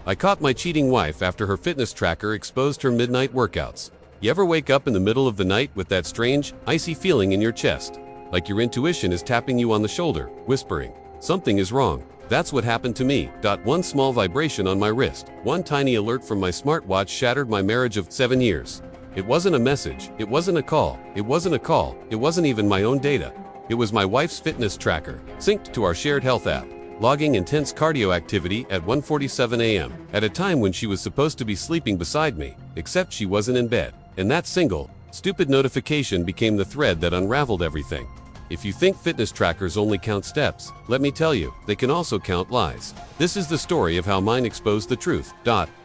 I caught my cheating wife after her fitness tracker exposed her midnight workouts. You ever wake up in the middle of the night with that strange, icy feeling in your chest? Like your intuition is tapping you on the shoulder, whispering, something is wrong. That's what happened to me. One small vibration on my wrist, one tiny alert from my smartwatch shattered my marriage of 7 years. It wasn't a message, it wasn't a call, it wasn't even my own data. It was my wife's fitness tracker, synced to our shared health app, logging intense cardio activity at 1:47 a.m., at a time when she was supposed to be sleeping beside me, except she wasn't in bed. And that single, stupid notification became the thread that unraveled everything. If you think fitness trackers only count steps, let me tell you, they can also count lies. This is the story of how mine exposed the truth.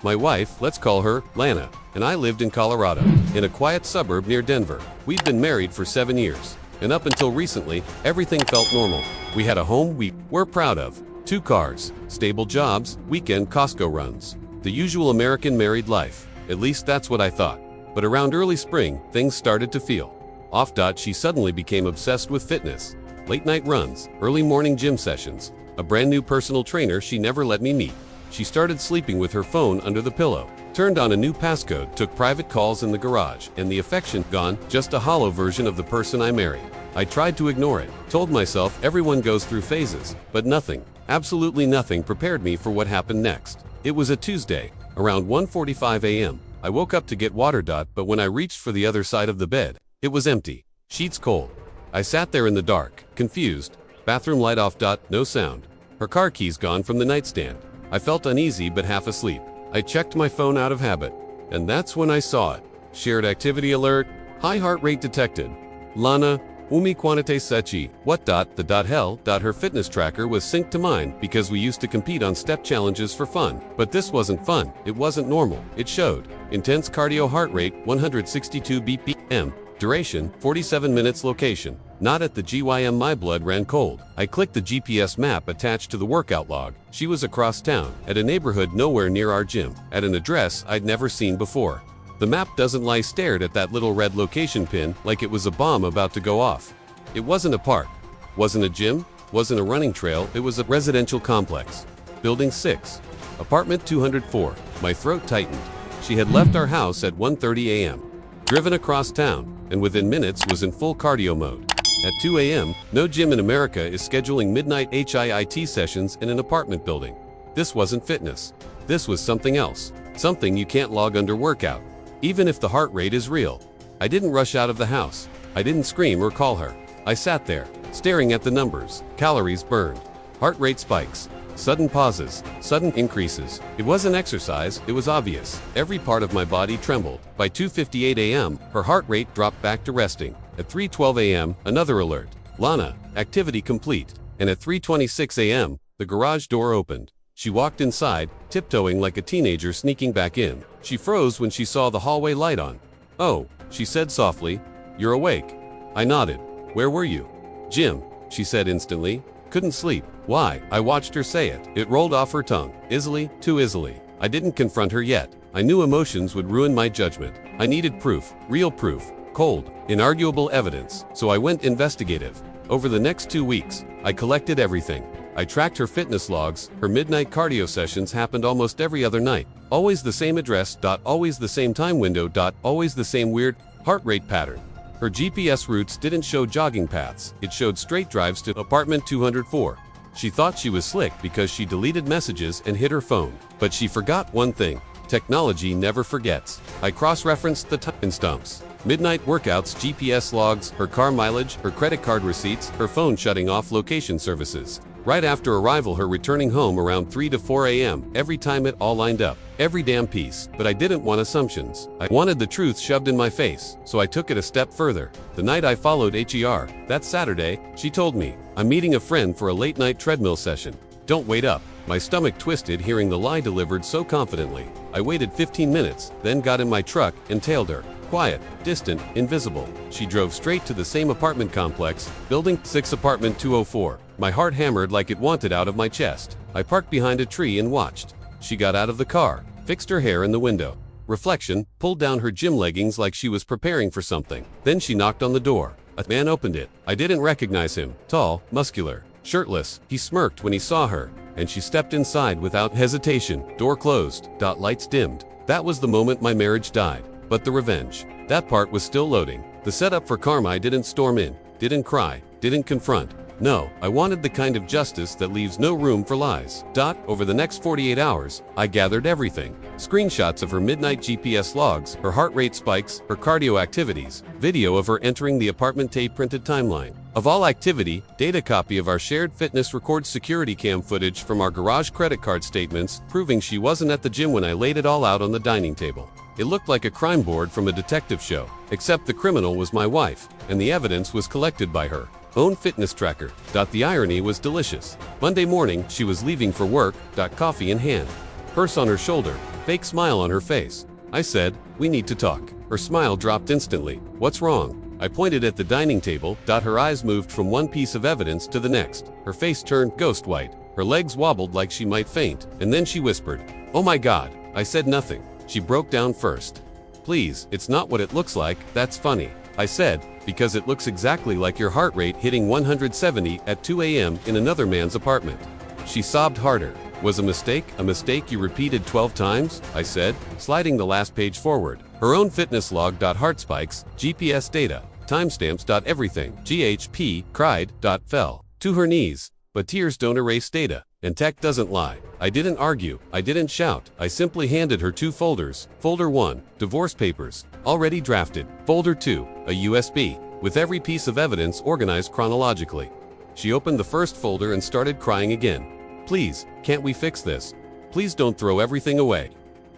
My wife, let's call her Lana, and I lived in Colorado, in a quiet suburb near Denver. We'd been married for 7 years, and up until recently, everything felt normal. We had a home we were proud of, 2 cars, stable jobs, weekend Costco runs. The usual American married life. At least that's what I thought. But around early spring, things started to feel off. She suddenly became obsessed with fitness. Late night runs, early morning gym sessions, a brand new personal trainer she never let me meet. She started sleeping with her phone under the pillow, turned on a new passcode, took private calls in the garage, and the affection gone, just a hollow version of the person I married. I tried to ignore it, told myself everyone goes through phases, but nothing, absolutely nothing prepared me for what happened next. It was a Tuesday, around 1:45 a.m. I woke up to get water. But when I reached for the other side of the bed, it was empty. Sheets cold. I sat there in the dark, confused. Bathroom light off. No sound. Her car keys gone from the nightstand. I felt uneasy but half asleep. I checked my phone out of habit. And that's when I saw it. Shared activity alert. High heart rate detected. Lana, umi quantité sechi. What? The hell? Her fitness tracker was synced to mine because we used to compete on step challenges for fun. But this wasn't fun. It wasn't normal. It showed intense cardio heart rate, 162 BPM. Duration, 47 minutes. Location, not at the gym. My blood ran cold. I clicked the GPS map attached to the workout log. She was across town, at a neighborhood nowhere near our gym, at an address I'd never seen before. The map doesn't lie. Stared at that little red location pin like it was a bomb about to go off. It wasn't a park, wasn't a gym, wasn't a running trail. It was a residential complex. Building 6, apartment 204. My throat tightened. She had left our house at 1:30 a.m., driven across town, and within minutes was in full cardio mode. At 2 a.m., no gym in America is scheduling midnight HIIT sessions in an apartment building. This wasn't fitness. This was something else. Something you can't log under workout, even if the heart rate is real. I didn't rush out of the house. I didn't scream or call her. I sat there, staring at the numbers, calories burned, heart rate spikes, sudden pauses, sudden increases. It wasn't exercise, it was obvious. Every part of my body trembled. By 2:58 a.m., her heart rate dropped back to resting. At 3:12 a.m., another alert. Lana, activity complete. And at 3:26 a.m., the garage door opened. She walked inside, tiptoeing like a teenager sneaking back in. She froze when she saw the hallway light on. "Oh," she said softly, "you're awake." I nodded. "Where were you?" "Gym," she said instantly. "Couldn't sleep." "Why?" I watched her say it. It rolled off her tongue, easily, too easily. I didn't confront her yet. I knew emotions would ruin my judgment. I needed proof, real proof, cold, inarguable evidence. So I went investigative. Over the next 2 weeks, I collected everything. I tracked her fitness logs. Her midnight cardio sessions happened almost every other night. Always the same address. Always the same time window. Always the same weird heart rate pattern. Her GPS routes didn't show jogging paths. It showed straight drives to apartment 204. She thought she was slick because she deleted messages and hid her phone. But she forgot one thing. Technology never forgets. I cross-referenced the timestamps. Midnight workouts, GPS logs, her car mileage, her credit card receipts, her phone shutting off location services. Right after arrival, her returning home around 3 to 4 a.m. Every time it all lined up. Every damn piece. But I didn't want assumptions. I wanted the truth shoved in my face, so I took it a step further. The night I followed HER, that Saturday, she told me, "I'm meeting a friend for a late-night treadmill session. Don't wait up." My stomach twisted hearing the lie delivered so confidently. I waited 15 minutes, then got in my truck and tailed her. Quiet, distant, invisible. She drove straight to the same apartment complex, Building 6, apartment 204. My heart hammered like it wanted out of my chest. I parked behind a tree and watched. She got out of the car, fixed her hair in the window. Reflection, pulled down her gym leggings like she was preparing for something. Then she knocked on the door. A man opened it. I didn't recognize him. Tall, muscular, shirtless. He smirked when he saw her. and she stepped inside without hesitation. Door closed. Lights dimmed. That was the moment my marriage died. But the revenge. That part was still loading. The setup for karma. I didn't storm in, didn't cry, didn't confront. No, I wanted the kind of justice that leaves no room for lies. Over the next 48 hours, I gathered everything. Screenshots of her midnight GPS logs, her heart rate spikes, her cardio activities, video of her entering the apartment, tape printed timeline of all activity, data copy of our shared fitness record, security cam footage from our garage, credit card statements, proving she wasn't at the gym when I laid it all out on the dining table. It looked like a crime board from a detective show, except the criminal was my wife, and the evidence was collected by her own fitness tracker. The irony was delicious. Monday morning, she was leaving for work, coffee in hand, purse on her shoulder, fake smile on her face. I said, "We need to talk." Her smile dropped instantly. "What's wrong?" I pointed at the dining table. Her eyes moved from one piece of evidence to the next. Her face turned ghost white. Her legs wobbled like she might faint, and then she whispered, "Oh my God." I said nothing. She broke down first. "Please, it's not what it looks like, that's funny." I said, "Because it looks exactly like your heart rate hitting 170 at 2 a.m. in another man's apartment." She sobbed harder. "Was a mistake you repeated 12 times?" I said, sliding the last page forward. Her own fitness log. Heart spikes, GPS data, timestamps. Everything. GHP, cried. Fell to her knees. But tears don't erase data, and tech doesn't lie. I didn't argue, I didn't shout, I simply handed her 2 folders. Folder 1, divorce papers, already drafted. Folder 2, a USB, with every piece of evidence organized chronologically. She opened the first folder and started crying again. "Please, can't we fix this? Please don't throw everything away."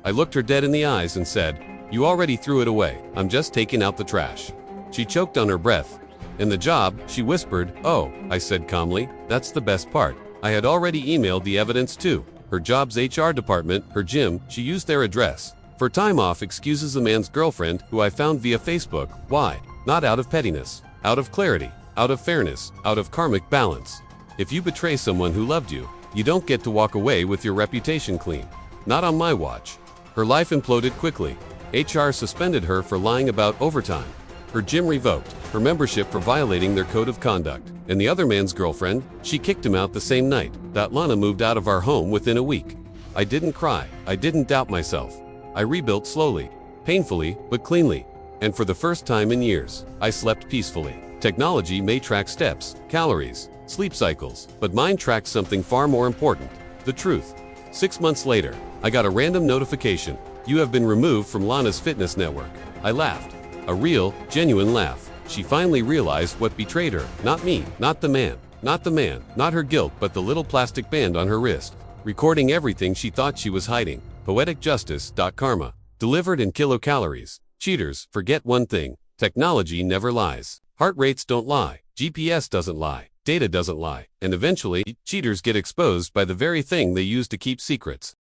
I looked her dead in the eyes and said, "You already threw it away, I'm just taking out the trash." She choked on her breath. "And the job," she whispered. "Oh," I said calmly, "that's the best part. I had already emailed the evidence too. Her job's HR department, her gym, she used their address. For time off excuses a man's girlfriend who I found via Facebook. Why? Not out of pettiness, out of clarity, out of fairness, out of karmic balance. If you betray someone who loved you, you don't get to walk away with your reputation clean. Not on my watch." Her life imploded quickly. HR suspended her for lying about overtime. Her gym revoked, her membership for violating their code of conduct. And the other man's girlfriend, she kicked him out the same night. Lana moved out of our home within a week. I didn't cry, I didn't doubt myself. I rebuilt slowly, painfully, but cleanly. And for the first time in years, I slept peacefully. Technology may track steps, calories, sleep cycles, but mine tracks something far more important: the truth. 6 months later, I got a random notification. "You have been removed from Lana's fitness network." I laughed. A real, genuine laugh. She finally realized what betrayed her. Not me, not the man, not her guilt, but the little plastic band on her wrist, recording everything she thought she was hiding. Poetic justice. Karma. Delivered in kilocalories. Cheaters, forget one thing: technology never lies. Heart rates don't lie. GPS doesn't lie. Data doesn't lie. And eventually, cheaters get exposed by the very thing they use to keep secrets.